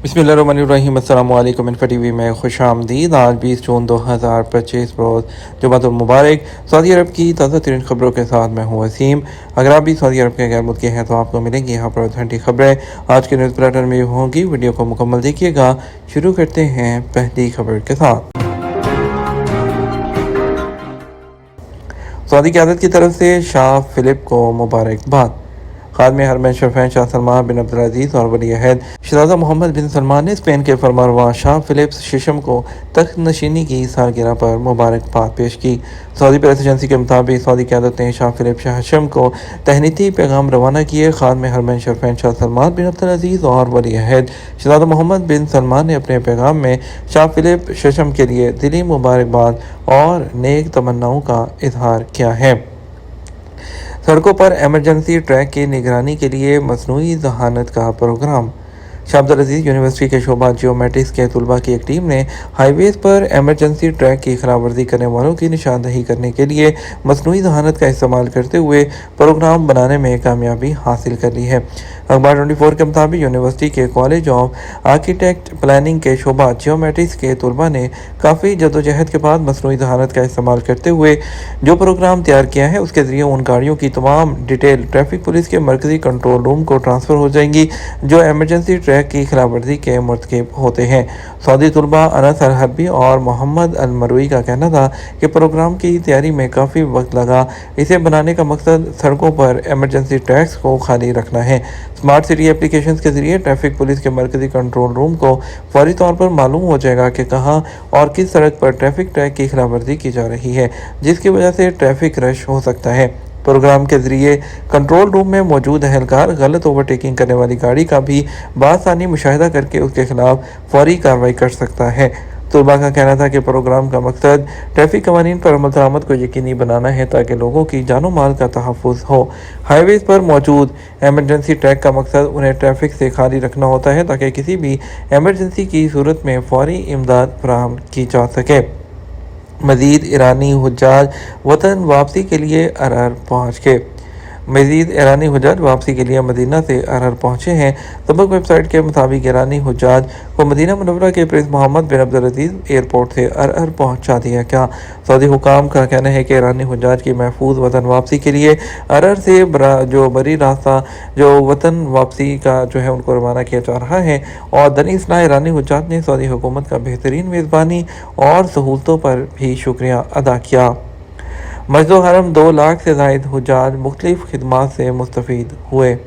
बिस्मिल्लाहिर्रहमानिर्रहीम। अस्सलाम वालेकुम। इन्फो टीवी में खुश आमदीद। आज 20 जून 2025 रोज़ जुमातुल मुबारक। सऊदी अरब की ताज़ा तरीन खबरों के साथ मैं हूँ वसीम। अगर आप भी सऊदी अरब के गैर मुल्की हैं तो आपको मिलेंगी यहाँ पर ऑथेंटिक खबरें आज के न्यूज़ बुलेटिन में होंगी। वीडियो को मुकम्मल देखिएगा। शुरू करते हैं पहली खबर के साथ। सऊदी क़यादत की तरफ से शाह फिलिप को मुबारकबाद। खादम हरमैन शरफैन शाह सलमान बिन अब्दुल और वली अहद शहज़ादा मोहम्मद बिन सलमान ने स्पेन के फरमानरवा शाह फिलिप्स शिशम को तख्त नशीनी की सालगिरह पर मुबारकबाद पेश की। सऊदी प्रेस एजेंसी के मुताबिक सऊदी क़यादत ने शाह फिलिप शाह शिशम को तहनीती पैगाम रवाना किए। खादम हरमैन शरफैन शाह सलमान बिन अब्दुल और वली अहद शहज़ादा मोहम्मद बिन सलमान ने अपने पैगाम में शाह फिलिप शिशम के लिए दिली मुबारकबाद और नेक तमन्नाओं का इजहार किया है। सड़कों पर एमरजेंसी ट्रैक की निगरानी के लिए मसनूई जहानत का प्रोग्राम। शाह अब्दुल अज़ीज़ यूनिवर्सिटी के शोबा जियोमेट्रिक्स के तलबा की एक टीम ने हाईवेज पर एमरजेंसी ट्रैक की खिलाफ वर्जी करने वालों की निशानदही करने के लिए मसनूई जहानत का इस्तेमाल करते हुए प्रोग्राम बनाने में कामयाबी हासिल कर ली है। अखबार 24 के मुताबिक यूनिवर्सिटी के कॉलेज ऑफ आर्किटेक्ट प्लानिंग के शोबा जियोमेट्रिक्स के तलबा ने काफ़ी जदोजहद के बाद मसनूई जहानत का इस्तेमाल करते हुए जो प्रोग्राम तैयार किया है उसके ज़रिए उन गाड़ियों की तमाम डिटेल ट्रैफिक पुलिस के मरकज़ी कंट्रोल रूम को ट्रांसफ़र हो जाएंगी जो एमरजेंसी ट्रैक की खिलाफ वर्जी के मर्तकब होते हैं। सऊदी तलबा अनस अल हब्बी और मोहम्मद अल मरवी का कहना था कि प्रोग्राम की तैयारी में काफ़ी वक्त लगा। इसे बनाने का मकसद सड़कों पर एमरजेंसी ट्रैक्स को खाली रखना है। स्मार्ट सिटी एप्लीकेशंस के जरिए ट्रैफिक पुलिस के मरकज़ी कंट्रोल रूम को फौरी तौर पर मालूम हो जाएगा कि कहाँ और किस सड़क पर ट्रैफिक ट्रैक की खिलाफ वर्जी की जा रही है जिसकी वजह से ट्रैफिक रश हो सकता है। प्रोग्राम के जरिए कंट्रोल रूम में मौजूद अहलकार गलत ओवरटेकिंग करने वाली गाड़ी का भी बासानी मुशाहिदा करके उसके खिलाफ फौरी कार्रवाई कर सकता है। तलबा का कहना था कि प्रोग्राम का मकसद ट्रैफिक कवानीन पर अमल दरामद को यकीनी बनाना है ताकि लोगों की जानो माल का तहफ़्फ़ुज़ हो। हाईवेज पर मौजूद एमरजेंसी ट्रैक का मकसद उन्हें ट्रैफिक से खाली रखना होता है ताकि किसी भी एमरजेंसी की सूरत में फौरी इमदाद फराहम की जा सके। मज़ीद ईरानी हुज्जाज वतन वापसी के लिए अरअर पहुँच गए। मज़ीद ईरानी हुज्जाज वापसी के लिए मदीना से अरअर पहुँचे हैं। सबक वेबसाइट के मुताबिक ईरानी हुज्जाज को मदीना मुनव्वरा के प्रिंस मोहम्मद बिन अब्दुल अज़ीज़ एयरपोर्ट से अरअर पहुँचा दिया गया। सऊदी हुकाम का कहना है कि ईरानी हुज्जाज की महफूज वतन वापसी के लिए अरअर से जो बरी रास्ता जो वतन वापसी का जो है उनको रवाना किया जा रहा है और दनिस्ना ईरानी हुज्जाज ने सऊदी हुकूमत का बेहतरीन मेज़बानी और सहूलतों पर भी शुक्रिया अदा किया। मस्जिद हरम 2 लाख से ज़ायद हुज्जाज मुख्तलिफ खिदमात से मुस्तफ़ीद हुए।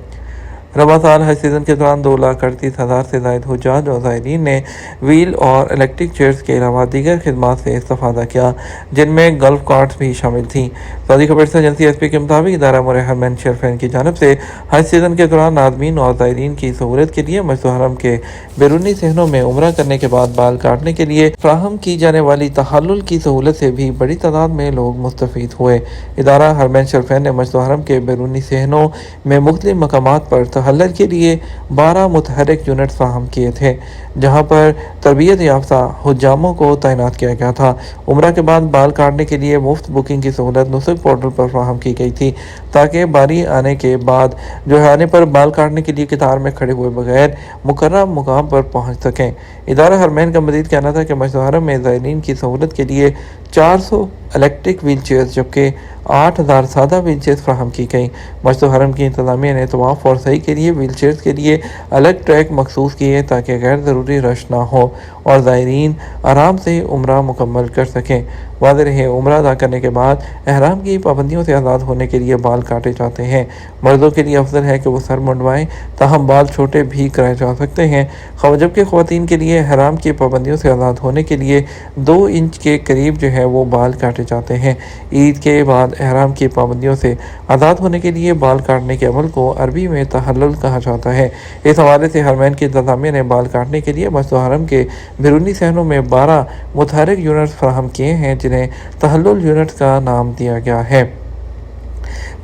रबा साल हज सीज़न के दौरान 2,38,000 से ज़ायद हुज्जाज और ज़ायरीन ने व्हील और इलेक्ट्रिक चेयर्स के अलावा दीगर खिदमात से इस्तेफ़ादा किया जिनमें गल्फ कार्ट्स भी शामिल थीं। सऊदी खबर एजेंसी एसपी के मुताबिक इदारा हरमैन शरफैन की जानब से हज सीज़न के दौरान नाज़मीन और ज़ायरीन की सहूलत के लिए मस्जिद हरम के बैरूनी सहनों में उम्रा करने के बाद बाल काटने के लिए फ्राहम की जाने वाली तहल्लुल की सहूलत से भी बड़ी तादाद में लोग मुस्तफ़ीद हुए। इदारा हरमैन शरफैन ने मस्जिद हरम के बैरूनी सहनों में मुख्तलिफ मकामात पर तहल्लुल के लिए 12 मुतहरिक यूनिट फराहम किए थे जहां पर तरबियत याफ्ता हुज्जामों को तैनात किया गया था। उम्रा के बाद बाल काटने के लिए मुफ्त बुकिंग की सहूलत नुसक पोर्टल पर फराहम की गई थी ताकि बारी आने के बाद जो है आने पर बाल काटने के लिए कतार में खड़े हुए बगैर मुकर्रर मुकाम पर पहुंच सकें। इदारा हरमैन का मज़ीद कहना था कि मस्जिद हरम में ज़ायरीन की सहूलत के लिए 400 इलेक्ट्रिक व्हील चेयर्स जबकि 8,000 सादा व्हील चेयर्स फराहम की गई। मस्जिद हरम की इंतज़ामिया ने तवाफ़ और सही के लिए व्हील चेयर्स के लिए अलग ट्रैक मखसूस किए ताकि गैर ज़रूरी रश ना हो और ज़ायरीन आराम से उम्रा मुकम्मल कर सकें। वाज़ेह रहे उम्रा अदा करने के बाद एहराम की पाबंदियों से आज़ाद होने के लिए बाल काटे जाते हैं। मर्दों के लिए अफजल है कि वो सर मुंडवाएं ताहम बाल छोटे भी कराए जा सकते हैं जबकि ख़वातीन के लिए एहराम की पाबंदियों से आज़ाद होने के लिए 2 इंच के करीब जो है वो बाल काटे जाते हैं। ईद के बाद एहराम की पाबंदियों से आज़ाद होने के लिए बाल काटने के अमल को अरबी में तहल्लुल कहा जाता है। इस हवाले से हरमैन की इंतज़ामिया ने बाल काटने के लिए मस्जिद हरम के बैरूनी सहनों में 12 मुतहरिक यूनिट्स फराहम किए हैं जिन्हें तहल्लुल यूनिट्स का नाम दिया गया है।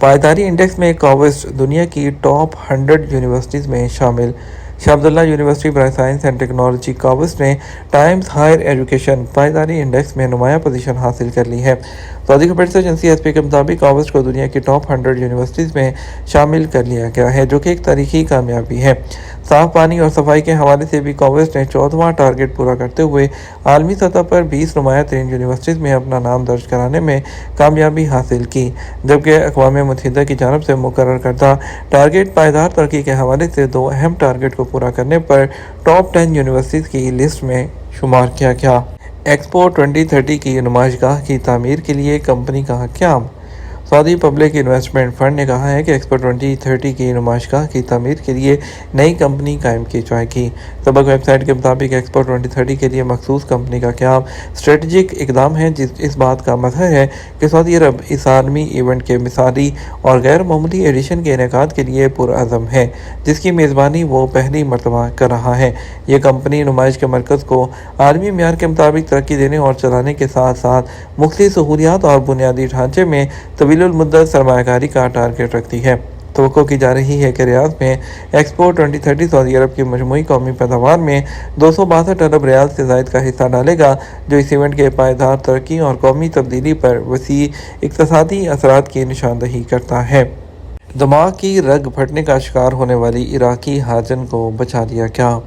पायदारी इंडेक्स में काविस्ट दुनिया की टॉप 100 यूनिवर्सिटीज़ में शामिल। Shah Abdullah university for science and technology काविस्ट ने टाइम्स हायर एजुकेशन पायदारी इंडेक्स में नुमाया पोजीशन हासिल कर ली है। सऊदी खबर एजेंसी एसपी के मुताबिक ऑगस्ट को दुनिया की टॉप 100 यूनिवर्सिटीज़ में शामिल कर लिया गया है, जो कि एक तारीखी कामयाबी है। साफ पानी और सफाई के हवाले से भी कॉवेस्ट ने 14वां टारगेट पूरा करते हुए आलमी सतह पर 20 नुमाया तरीन यूनिवर्सिटीज़ में अपना नाम दर्ज कराने में कामयाबी हासिल की, जबकि अक़वाम मुत्तहिदा की जानब से मुकर्रर करदा टारगेट पायदार तरक्की के हवाले से 2 अहम टारगेट को पूरा करने पर टॉप 10 यूनिवर्सिटीज़ की लिस्ट में शुमार किया गया। एक्सपो 2030 की नुमाइशगाह की तामीर के लिए कंपनी का क़याम। सऊदी पब्लिक इन्वेस्टमेंट फ़ंड ने कहा है कि एक्सपो 2030 की नुमाइशगाह की तामीर के लिए नई कंपनी कायम की जाएगी। सबक वेबसाइट के मुताबिक एक्सपो 2030 के लिए मखसूस कंपनी का क़याम स्ट्रेटजिक इकदाम है, इस बात का मज़हर है कि सऊदी अरब इस आलमी इवेंट के मिसाली और गैर मामूली एडिशन के इनेकाद के लिए पुरअज़म है, जिसकी मेज़बानी वो पहली मरतबा कर रहा है। ये कंपनी नुमाइश के मरकज़ को आलमी मेयार के मुताबिक तरक्की देने और चलाने के साथ साथ मुख्तलिफ सहूलियात और बुनियादी ढांचे में तवील-उल-मुद्दत सरमायाकारी का टारगेट रखती है। तवक्को की जा रही है कि रियाद में एक्सपो 2030 सऊदी अरब की मजमूई कौमी पैदावार में 262 अरब रियाल से ज़ायद का हिस्सा डालेगा, जो इस इवेंट के पायदार तरक्की और कौमी तब्दीली पर वसी इक़्तिसादी असरात की निशानदही करता है। दिमाग की रग फटने का शिकार होने वाली इराकी हाजन को बचा लिया गया।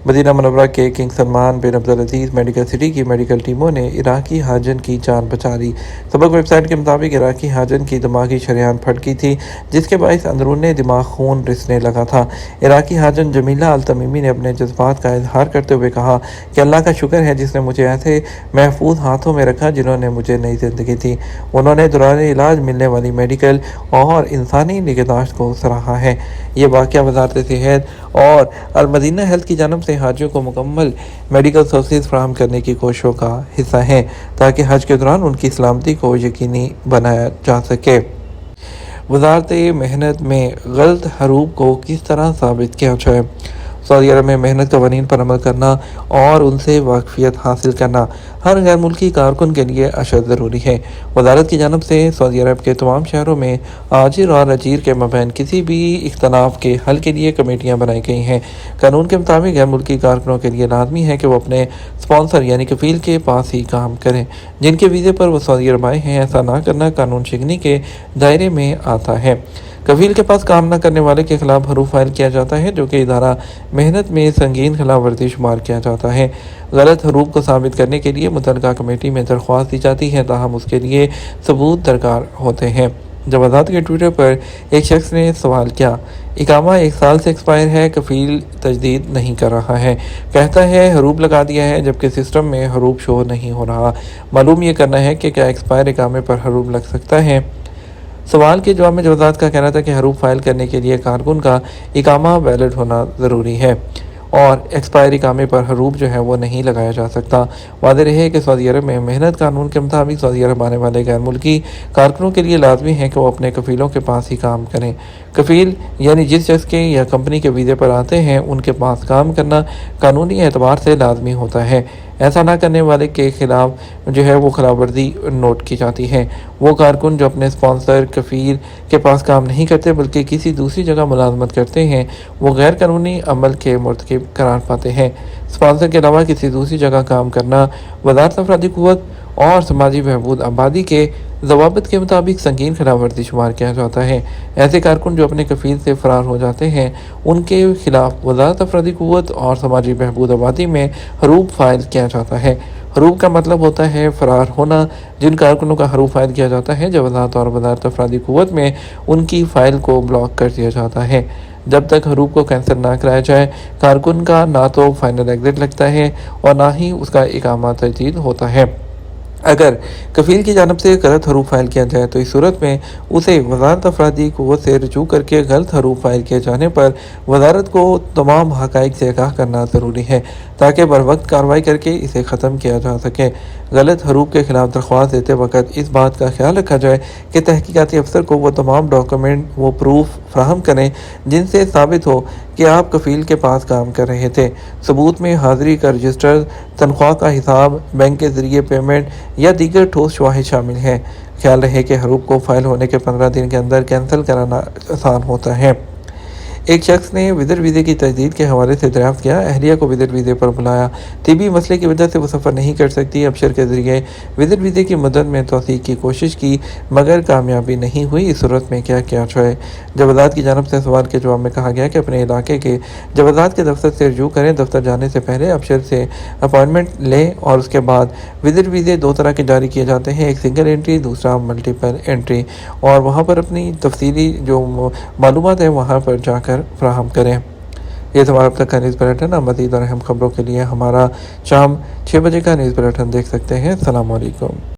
मदीना मुनव्वरा के किंग सलमान बिन अब्दुल अजीज़ मेडिकल सिटी की मेडिकल टीमों ने इराकी हाजन की जान बचा ली। सबक वेबसाइट के मुताबिक इराकी हाजन की दिमागी शरेआन फट गई थी, जिसके बायस अंदरूनी दिमाग खून रिसने लगा था। इराकी हाजन जमीला अल तमीमी ने अपने जज्बात का इजहार करते हुए कहा कि अल्लाह का शुक्र है जिसने मुझे ऐसे महफूज हाथों में रखा जिन्होंने मुझे नई ज़िंदगी दी। उन्होंने दौरान इलाज मिलने वाली मेडिकल और इंसानी निगहदाश्त को सराहा है। ये वाक़या वज़ारत सेहत और अल मदीना हेल्थ की जानब से हाजियों को मुकम्मल मेडिकल सर्विस फराहम करने की कोशिशों का हिस्सा है, ताकि हज के दौरान उनकी सलामती को यकीनी बनाया जा सके। वज़ारत मेहनत में गलत हरूब को किस तरह साबित किया जाए। सऊदी अरब में मेहनत कवानीन पर अमल करना और उनसे वाकफियत हासिल करना हर गैर मुल्की कारकुन के लिए अशद ज़रूरी है। वजारत की जानब से सऊदी अरब के तमाम शहरों में आजिर और अजीर के मबैन किसी भी इख्तलाफ के हल के लिए कमेटियाँ बनाई गई हैं। कानून के मुताबिक गैर मुल्की कारकुनों के लिए लाजमी है कि वो अपने स्पॉन्सर यानी कफील के पास ही काम करें, जिनके वीज़े पर वो सऊदी अरब आए हैं। ऐसा ना करना कानून शिकनी के दायरे में आता है। कफील के पास काम न करने वाले के खिलाफ हरूफ फाइल किया जाता है, जो कि इदारा मेहनत में संगीन खिलाफ वर्जी शुमार किया जाता है। गलत हरूफ को साबित करने के लिए मुतल्लिका कमेटी में दरख्वास्त दी जाती है, ताहम उसके लिए सबूत दरकार होते हैं। जब आज़ाद के ट्विटर पर एक शख्स ने सवाल किया, इकामा 1 साल से एक्सपायर है, कफील तजदीद नहीं कर रहा है, कहता है हरूफ लगा दिया है जबकि सिस्टम में हरूफ शो नहीं हो रहा। मालूम ये करना है कि क्या एक्सपायर इकामे पर हरूफ लग सकता है। सवाल के जवाब में वज़ारत का कहना था कि हरूफ फाइल करने के लिए कारकुन का इकामा वैलिड होना ज़रूरी है और एक्सपायर इकामे पर हरूफ जो है वो नहीं लगाया जा सकता। वादे रहे कि सऊदी अरब में मेहनत कानून के मुताबिक सऊदी अरब आने वाले गैर मुल्की कारकुनों के लिए लाजमी है कि वो अपने कफीलों के पास ही काम करें। कफील यानी जिस शख्स के या कंपनी के वीज़े पर आते हैं उनके पास काम करना कानूनी एतबार से लाजमी होता है। ऐसा ना करने वाले के खिलाफ जो है वो खिलाफवर्जी नोट की जाती है। वो कारकुन जो अपने स्पॉन्सर कफील के पास काम नहीं करते बल्कि किसी दूसरी जगह मुलाजमत करते हैं, वो गैर कानूनी अमल के मुर्तकिब करार पाते हैं। स्पॉन्सर के अलावा किसी दूसरी जगह काम करना वज़ारत अफरादी क़ुव्वत और समाजी बहबूद आबादी के ज़वाबित के मुताबिक संगीन खिलाफ वर्जी शुमार किया जाता है। ऐसे कारकुन जो अपने कफील से फ़रार हो जाते हैं उनके खिलाफ वज़ारत अफरादी क़ुव्वत और समाजी बहबूद आबादी में हरूफ फाइल किया जाता है। हरूफ का मतलब होता है फ़रार होना। जिन कारकुनों का हरूफ फाइल किया जाता है जवाज़ात और वज़ारत अफरादी क़ुव्वत में उनकी फ़ाइल को ब्लॉक कर दिया जाता है। जब तक हरूफ को कैंसिल ना कराया जाए कारकुन का ना तो फाइनल एग्जिट लगता है और ना ही उसका इकामा तजदीद होता है। अगर कफील की जानब से गलत हरूफ फाइल किया जाए तो इस सूरत में उसे वज़ारत अफरादी क़ुव्वत से रजू करके गलत हरूफ फाइल किए जाने पर वज़ारत को तमाम हक़ाइक़ से आगाह करना ज़रूरी है ताकि बर वक्त कार्रवाई करके इसे ख़त्म किया जा सके। गलत हरूफ के खिलाफ दरख्वास्त देते वक्त इस बात का ख्याल रखा जाए कि तहकीकाती अफसर को वो तमाम डॉक्यूमेंट वो प्रूफ फराहम करें जिनसे साबित हो कि आप कफील के पास काम कर रहे थे। सबूत में हाज़िरी का रजिस्टर, तनख्वाह का हिसाब, बैंक के ज़रिए पेमेंट या दीगर ठोस शवाहिद शामिल हैं। ख्याल रहे कि हरूफ को फाइल होने के 15 दिन के अंदर कैंसिल कराना आसान होता है। ایک شخص نے ودر ویزے کی تجدید کے حوالے سے دریافت کیا، اہلیہ کو ودر ویزے پر بلایا، طبی مسئلے کی وجہ سے وہ سفر نہیں کر سکتی، ابشر کے ذریعے ودر ویزے کی مدت میں توسیع کی کوشش کی مگر کامیابی نہیں ہوئی، اس صورت میں کیا کیا جائے؟ جوازات کی جانب سے سوال کے جواب میں کہا گیا کہ اپنے علاقے کے جوازات کے دفتر سے رجوع کریں، دفتر جانے سے پہلے ابشر سے اپائنٹمنٹ لیں اور اس کے بعد ودر ویزے دو طرح کے جاری کیے جاتے ہیں، ایک سنگل انٹری، دوسرا ملٹیپل انٹری، اور وہاں پر اپنی تفصیلی جو معلومات ہیں وہاں پر جا کر فراہم کریں۔ یہ تھا ہمارا اب تک کا نیوز بلیٹن۔ آپ مزید اور اہم خبروں کے لیے ہمارا شام 6 بجے کا نیوز بلیٹن دیکھ سکتے ہیں۔ السلام علیکم۔